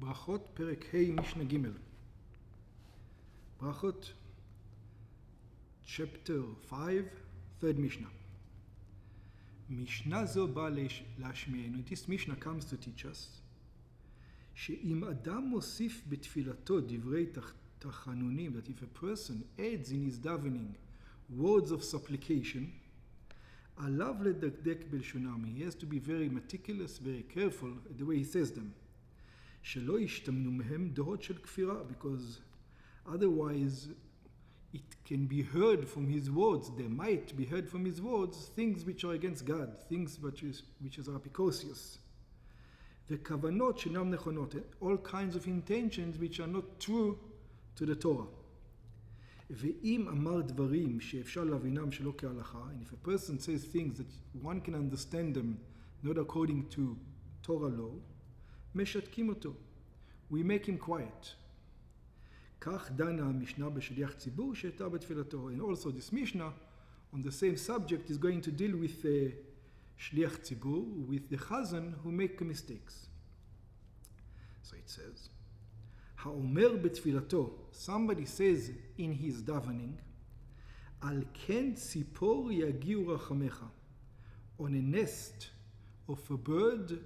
Berachot, Perek Hey, Mishnah Gimel. Berachot, chapter 5, third Mishnah. Mishnah zo ba להשמיענו. This Mishnah comes to teach us שאם אדם מוסיף בתפילתו דברי תחנונים, that if a person adds in his davening words of supplication, עליו לדקדק בלשונם. He has to be very meticulous, very careful at the way he says them. שלא ישתמנו מהם דעות של כפירה, because otherwise it can be heard from his words, there might be heard from his words things which are against God, things which are apicosious. וכוונות שאינן נכונות, all kinds of intentions which are not true to the Torah. ואם אמר דברים שאפשר להבינם שלא כהלכה, and if a person says things that one can understand them not according to Torah law, משתקים אותו. We make him quiet. כך דנה המשנה בשליח ציבור שהייתה בתפילתו. And also this Mishnah on the same subject is going to deal with shliach tzibur, with the chazan who make mistakes. So it says, האומר בתפילתו, somebody says in his davening, על כן ציפור יגיעו רחמך, on a nest of a bird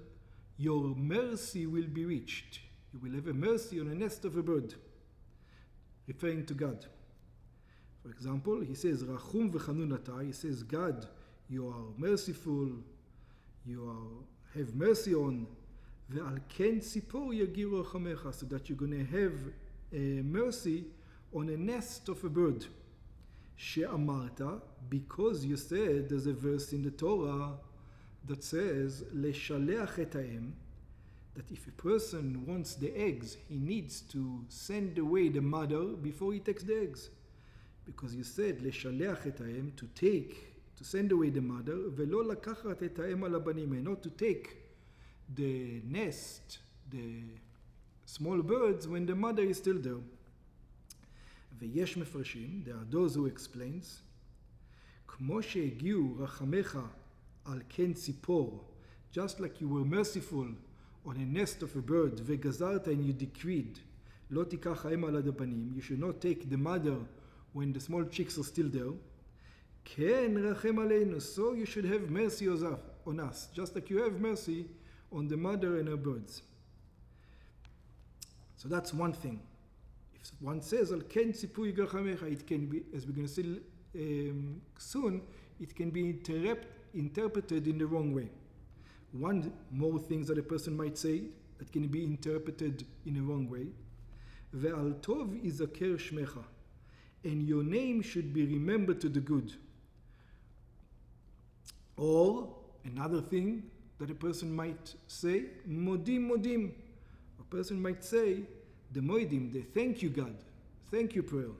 your mercy will be reached. You will have a mercy on a nest of a bird, referring to God. For example, he says, Rachum v'chanun atah, he says, God, you are merciful, you have mercy on, ve'al ken tzipor yagiru rachamecha, so that you're going to have mercy on a nest of a bird. She'amarta, because you said, there's a verse in the Torah that says, Leshaleach et ha'em, that if a person wants the eggs, he needs to send away the mother before he takes the eggs. Because you said, Leshaleach et ha'em, to send away the mother, ve'lo lakachat et ha'em al habanim, not to take the nest, the small birds, when the mother is still there. Ve'yesh mefarshim, there are those who explains, כמו שהגיעו רחמך al ken tzipor, just like you were merciful on a nest of a bird, וגזרת, and you decreed, לא תיקח האם על הדבנים, you should not take the mother when the small chicks are still there, כן רחם עלינו, so you should have mercy on us, just like you have mercy on the mother and her birds. So that's one thing. If one says, al ken tzipor יגיעו רחמך, it can be, as we're going to see soon, it can be interpreted in the wrong way. One more things that a person might say that can be interpreted in a wrong way. Ve'al tov izaker shmecha, and your name should be remembered to the good. Or another thing that a person might say, modim modim. A person might say the modim, the thank you God, thank you prayer.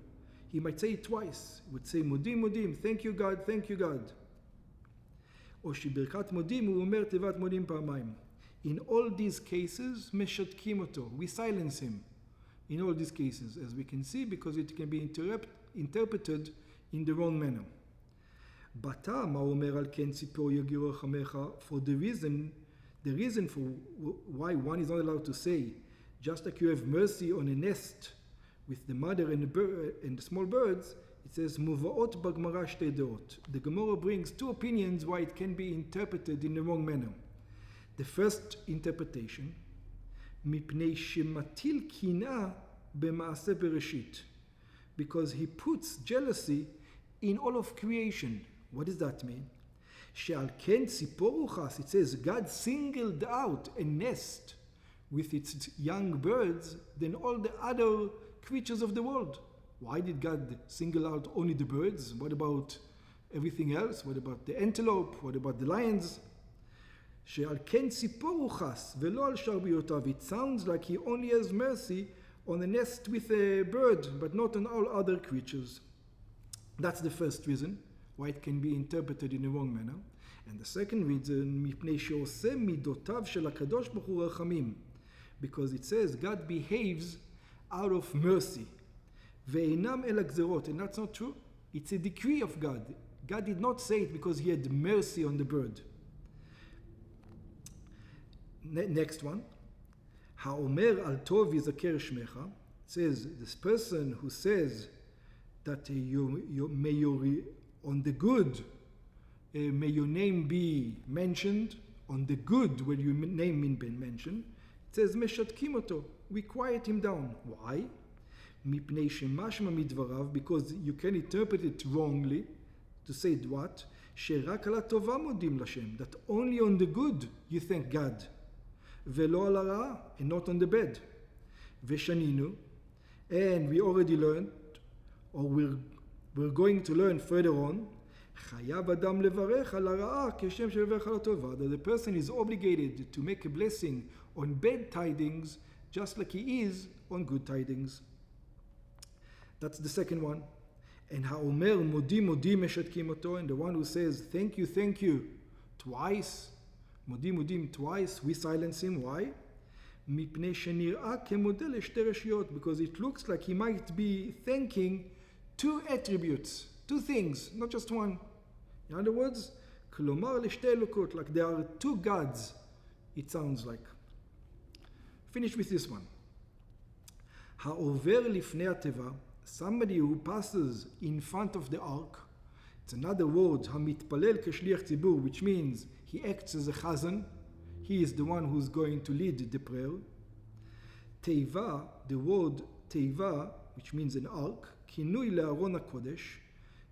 He might say it twice. He would say modim modim, thank you God, thank you God. או שברכת מודים הוא אומר תיבת מודים פעמיים. In all these cases, משתקים אותו. We silence him. In all these cases, as we can see, because it can be interpreted in the wrong manner. בתא, מה הוא אומר על כן ציפור יגיעו רחמך? For the reason for why one is not allowed to say, just like you have mercy on a nest with the mother and the small birds, it says, Muvaot b'Gemara shtei deot. The Gemara brings two opinions why it can be interpreted in the wrong manner. The first interpretation, mipnei shematil kinah b'maaseh bereshit, because he puts jealousy in all of creation. What does that mean? She'al ken tzipor uchas. It says God singled out a nest with its young birds than all the other creatures of the world. Why did God single out only the birds? What about everything else? What about the antelope? What about the lions? שעל כן ציפור הוא חס, ולא על שאר בהיותיו. It sounds like he only has mercy on a nest with a bird, but not on all other creatures. That's the first reason why it can be interpreted in a wrong manner. And the second reason, מפני שעושה מידותיו של הקדוש ברוך הוא רחמים. Because it says God behaves out of mercy. ואינם אלא גזרות, and that's not true. It's a decree of God. God did not say it because he had mercy on the bird. Next one. Ha'omer al tov yizaker shmecha, says this person who says that on the good, may your name be mentioned, on the good when your name been mentioned, it says meshatkim oto, we quiet him down. Why? Mipnei shemashma midvarav, because you can interpret it wrongly, to say what? Sherak ala tova modim lashem, that only on the good you thank God. Velo ala ra'a, and not on the bad. Veshaninu, and we already learned, or we're going to learn further on, chayav adam levarech al hara'a keshem shevarech al tova, that the person is obligated to make a blessing on bad tidings just like he is on good tidings. That's the second one. And ha'omer modi modi meshatkim oto, and the one who says thank you twice, modi modim twice, we silence him. Why? Mipnei shenir'a kemodel eshte reshiyot, because it looks like he might be thanking two attributes, two things, not just one. In other words, klomar l'shte elokot, like there are two gods, it sounds like. Finish with this one. Ha'over lifnei ateva, somebody who passes in front of the ark. It's another word, hamitpalel keshliach tzibur, which means he acts as a chazan. He is the one who's going to lead the prayer. Teiva, the word teiva, which means an ark, kinui le'aron HaKodesh,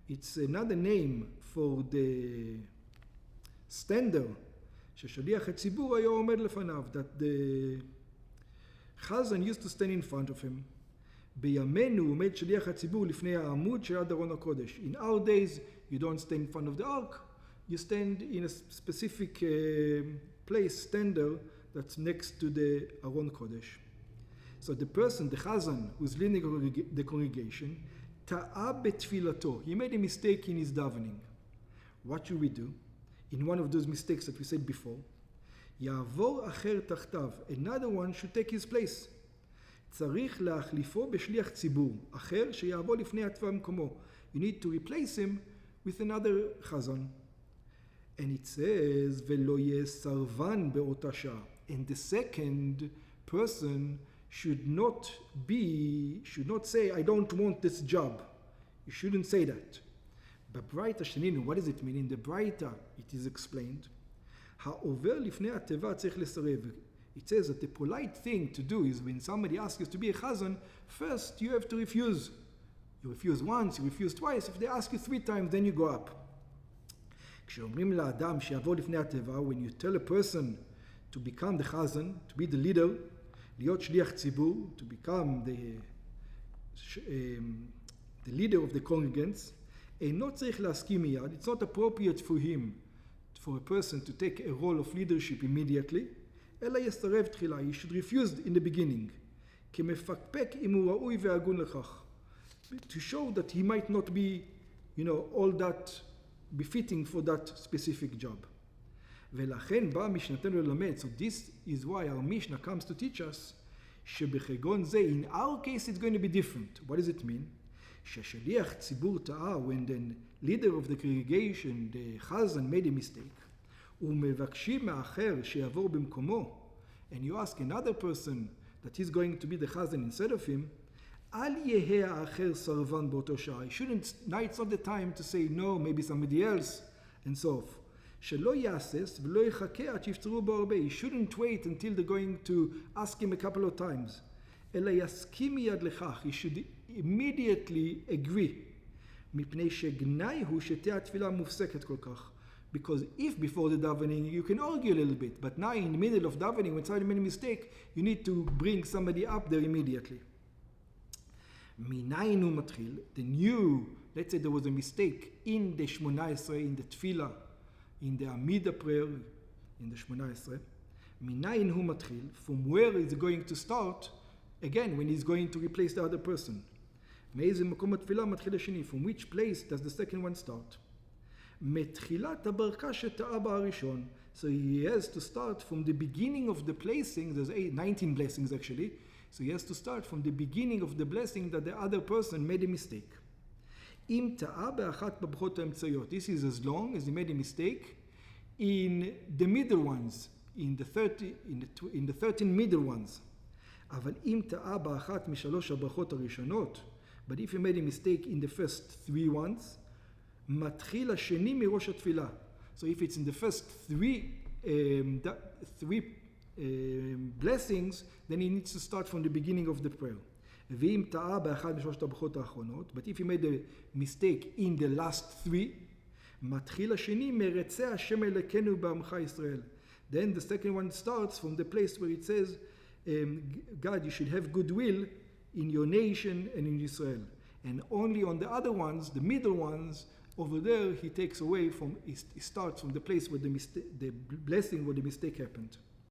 it's another name for the stander, sheshaliach hatzibur haya omed lefanav, that the chazan used to stand in front of him. בימינו עומד שליח הציבור לפני העמוד של ארון הקודש. In our days, you don't stand in front of the ark, you stand in a specific place, stander, that's next to the Aron Kodesh. So the person, the chazan, who's leading the congregation, ta'a betfilato, he made a mistake in his davening. What should we do? In one of those mistakes that we said before, יעבור אחר תחתיו, another one should take his place. צריך להחליפו בשליח ציבור, אחר שיעבור לפני התווה במקומו. You need to replace him with another chazan. And it says, ולא יהיה סרבן באותה שעה. And the second person should not say, I don't want this job. You shouldn't say that. בברייתא שנינו, what does it mean? In the ברייתא, it is explained, העובר לפני התיבה צריך לסרב. It says that the polite thing to do is when somebody asks you to be a chazan, first you have to refuse. You refuse once, you refuse twice. If they ask you 3 times, then you go up. כשאומרים לאדם שיעבור לפני התיבה, when you tell a person to become the chazan, to be the leader, להיות שליח ציבור, to become the leader of the congregants, אינו צריך להסכים מיד. It's not appropriate for him, for a person to take a role of leadership immediately, אלא יסרב תחילה, he should refuse in the beginning, כמפקפק אם הוא ראוי והגון לכך, to show that he might not be, all that befitting for that specific job. ולכן בא משנתנו ללמד, so this is why our Mishnah comes to teach us, שבחגון זה, in our case it's going to be different. What does it mean? ששליח ציבור טעה, when the leader of the congregation, the chazan, made a mistake, ומבקשים מאחר שיעבור במקומו, and you ask another person that he's going to be the chazan instead of him, אל יהיה האחר סרבן באותו שעה. Now it's not the time to say no, maybe somebody else, and so forth. שלא יאסס ולא יחכה עד שיפצרו בו הרבה. He shouldn't wait until they're going to ask him a couple of times. אלא יסכים מיד לכך. He should immediately agree. מפני שגנאי הוא שתהיה התפילה מופסקת כל כך. Because if before the davening you can argue a little bit, but now in the middle of davening when somebody made a mistake, you need to bring somebody up there immediately. מניין הוא מתחיל, the new, let's say there was a mistake in the 18, in the tefillah, in the Amida prayer, in the 18, מניין הוא מתחיל, from where is it going to start, again, when he's going to replace the other person. מאיזה מקום התפילה מתחיל השני, from which place does the second one start? מתחילת הברכה שטעה בראשון. So he has to start from the beginning of the blessing, there's 19 blessings actually, so he has to start from the beginning of the blessing that the other person made a mistake. אם טעה באחת בברכות האמצעיות, this is as long as he made a mistake in the middle ones, in the 13 middle ones. אבל אם טעה באחת משלוש הברכות הראשונות, but if you made a mistake in the first 3 ones, מתחיל השני מראש התפילה. So if it's in the first 3 blessings, then he needs to start from the beginning of the prayer. ואם טעה באחת משלושת הברכות האחרונות, but if he made a mistake in the last 3, מתחיל השני מרצה השם אלוקינו בעמך ישראל. Then the second one starts from the place where it says, God, you should have goodwill in your nation and in Israel. And only on the other ones, the middle ones, over there, he takes away from, he starts from the place where the blessing, where the mistake happened.